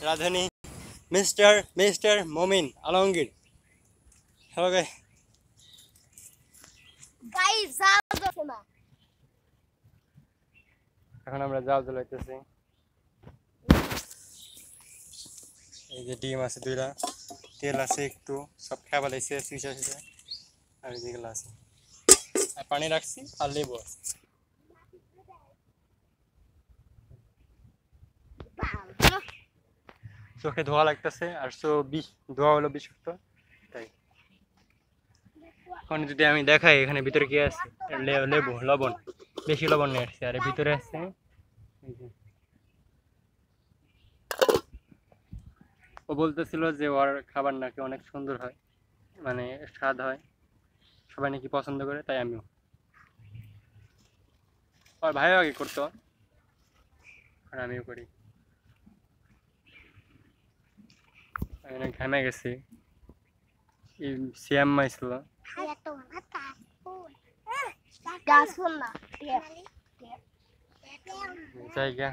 রাধুনী mister মমিন Alamgir. Hello guys, এখন আমরা জাল জ্বালাইতেছি। এই যে ডিম আছে দুইটা, তেল আছে একটু, সব খাবার লাইছে সুইচ আছে আর যেগুলো আছে, আর পানি রাখছি আর লেবু আছে। চোখে ধোয়া লাগতেছে আর ধোয়া হলো বিষাক্ত, তাই এখন যদি আমি দেখাই এখানে ভিতরে কি আছে, লেবু লবণ, বেশি লবণ নিয়ে আসছে আর এর ভিতরে আছে এই যে, ও বলতেছিল যে ওর খাবার নাকি অনেক সুন্দর হয়, মানে স্বাদ হয়, সবাই নাকি পছন্দ করে, তাই আমিও, আর ভাইও আগে করতো আর আমিও করি। আমি অনেক ঘামে গেছি, এই সিয়াম মাইছিল জায়গা